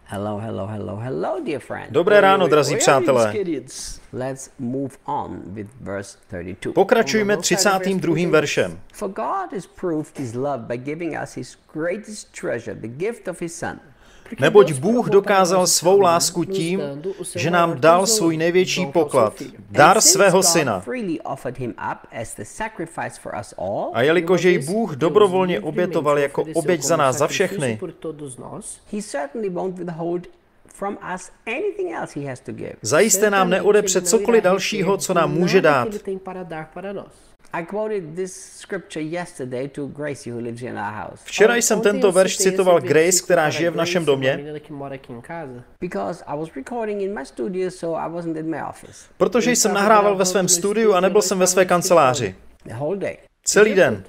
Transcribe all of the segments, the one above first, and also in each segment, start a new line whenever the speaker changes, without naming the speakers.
Hello, hello, hello, hello, dear friend.
Dobré ráno, drazí přátelé.
Let's move on with verse 32.
Pokračujme 32. veršem.
For God has proved his love by giving us his greatest treasure, the gift of his son.
Neboť Bůh dokázal svou lásku tím, že nám dal svůj největší poklad, dar svého syna. A jelikož jej Bůh dobrovolně obětoval jako oběť za nás za všechny, zajisté nám neodepře cokoliv dalšího, co nám může dát. Včera jsem tento verš citoval Grace, která žije v našem domě, protože jsem nahrával ve svém studiu a nebyl jsem ve své kanceláři. Celý den.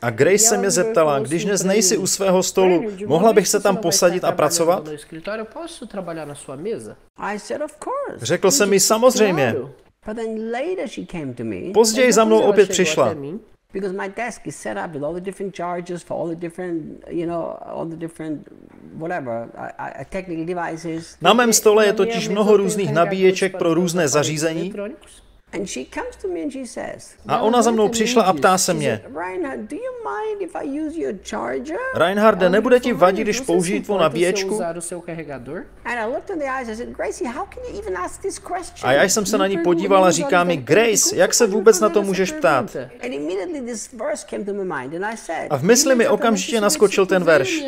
A Grace se mě zeptala, když dnes nejsi u svého stolu, mohla bych se tam posadit a pracovat? Řekl jsem mi samozřejmě. Později za mnou opět přišla. Because my desk is set up with all the different chargers for all the different, all the different whatever, technical devices. Na mém stole je totiž mnoho různých nabíječek pro různé zařízení. A ona za mnou přišla a ptá se mě, Reinharde, nebude ti vadit, když použiji tvou nabíječku? A já jsem se na ní podíval a říká mi, Grace, jak se vůbec na to můžeš ptát? A v mysli mi okamžitě naskočil ten verš.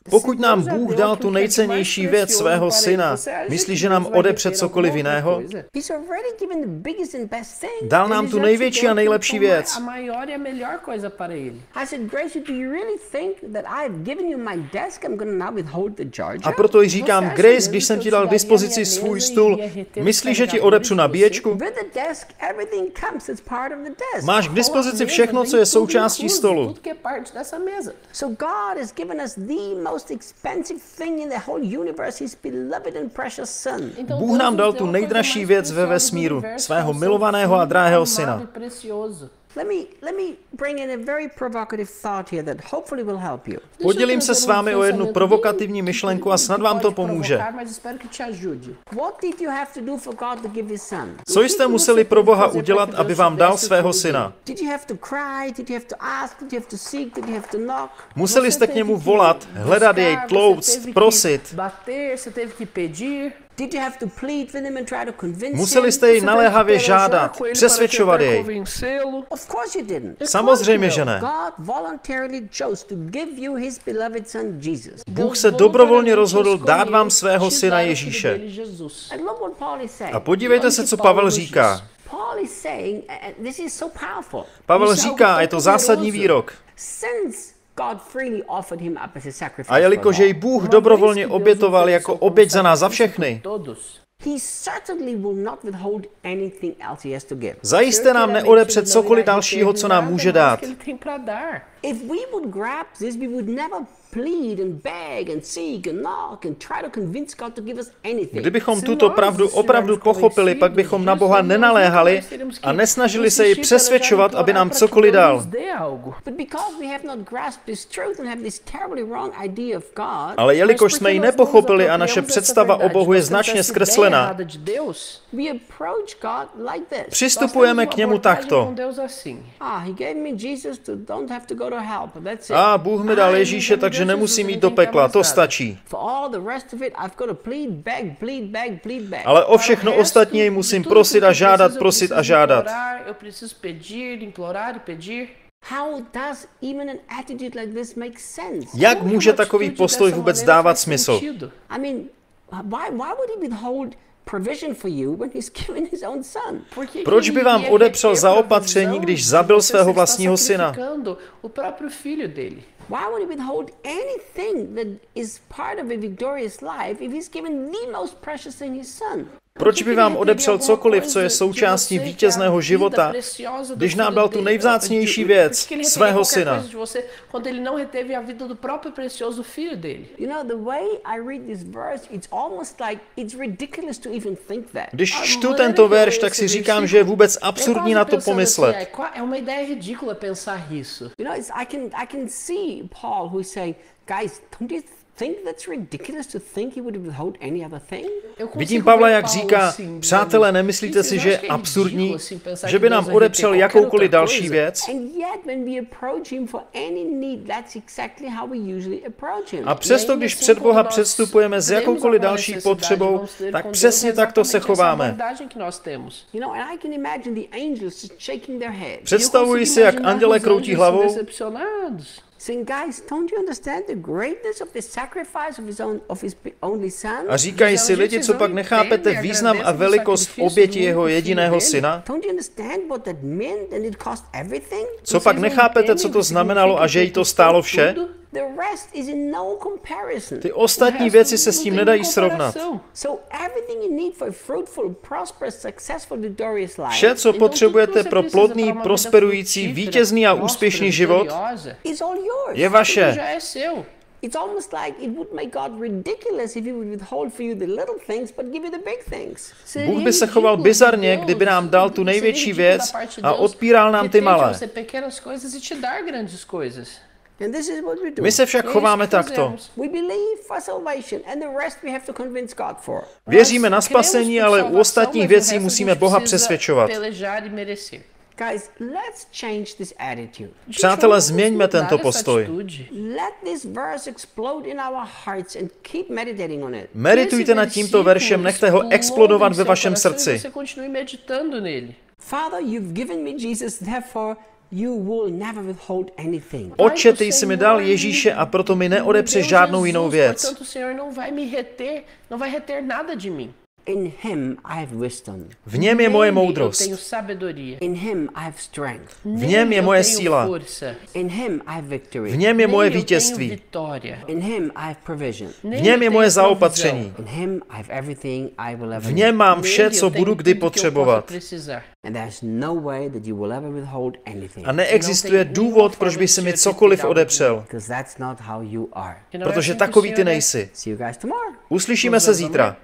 Pokud nám Bůh dal tu nejcennější věc, svého syna, myslíš, že nám odepře cokoliv jiného? Dal nám tu největší a nejlepší věc. A proto jí říkám, Grace, když jsem ti dal k dispozici svůj stůl, myslíš, že ti odepřu nabíječku? Máš k dispozici všechno, co je součástí stolu. Bůh nám dal tu nejdražší věc ve vesmíru, svého milovaného a drahého syna. Podělím se s vámi o jednu provokativní myšlenku a snad vám to pomůže. Co jste museli pro Boha udělat, aby vám dal svého syna? Museli jste k němu volat, hledat jej, tlouct, prosit. Museli jste jej naléhavě žádat, přesvědčovat jej. Samozřejmě, že ne. Bůh se dobrovolně rozhodl dát vám svého syna Ježíše. A podívejte se, co Pavel říká. Pavel říká, a je to zásadní výrok. A jelikož jej Bůh dobrovolně obětoval jako oběť za nás za všechny, zajisté nám neodepře cokoliv dalšího, co nám může dát. Kdybychom tuto pravdu opravdu pochopili, pak bychom na Boha nenaléhali a nesnažili se ji přesvědčovat, aby nám cokoliv dal. Ale jelikož jsme ji nepochopili a naše představa o Bohu je značně zkreslená, přistupujeme k němu takto. A Bůh mi dal Ježíše, takže nemusím jít do pekla, to stačí. Ale o všechno ostatní musím prosit a žádat, prosit a žádat. Jak může takový postoj vůbec dávat smysl? Proč by vám odepřel zaopatření, když zabil svého vlastního syna?
Why would he withhold anything that is part of a victorious life if he's given the most precious thing, his son?
Proč by vám odepřel cokoliv, co je součástí vítězného života, když nám dal tu nejvzácnější věc, svého syna? Když čtu tento verš, tak si říkám, že je vůbec absurdní na to pomyslet. Vidím Pavla, jak říká, přátelé, nemyslíte si, že je absurdní, že by nám odepřel jakoukoliv další věc? A přesto, když před Boha předstupujeme s jakoukoliv další potřebou, tak přesně takto se chováme. Představuji si, jak anděle kroutí hlavou. A říkají si lidi, co pak nechápete význam a velikost v oběti jeho jediného syna? Co pak nechápete, co to znamenalo a že jí to stálo vše? Ty ostatní věci se s tím nedají srovnat. Vše, co potřebujete pro plodný, prosperující, vítězný a úspěšný život, je vaše. It's almost like it would make God ridiculous if he would withhold for you the little things but give you the big things. Bůh by se choval bizarně, kdyby nám dal tu největší věc a odpíral nám ty malé. My se však chováme takto. Věříme na spasení, ale u ostatních věcí musíme Boha přesvědčovat. Přátelé, změňme tento postoj. Meditujte nad tímto veršem, nechte ho explodovat ve vašem srdci. Otče, ty jsi mi dal Ježíše a proto mi neodepřeš žádnou jinou věc.
In him I have wisdom.
V něm je moje moudrost.
In him I have strength.
V něm je moje síla.
In him I have victory.
V něm je moje vítězství.
In him I have provision.
V něm je moje zaopatření.
In him I have everything I will ever
v něm mám vše, co budu kdy potřebovat.
And there's no way that you will ever withhold anything.
A neexistuje důvod, proč by si mi cokoliv odepřel.
Because that's not how you are.
Protože takový ty nejsi.
See you guys tomorrow.
Uslyšíme se zítra.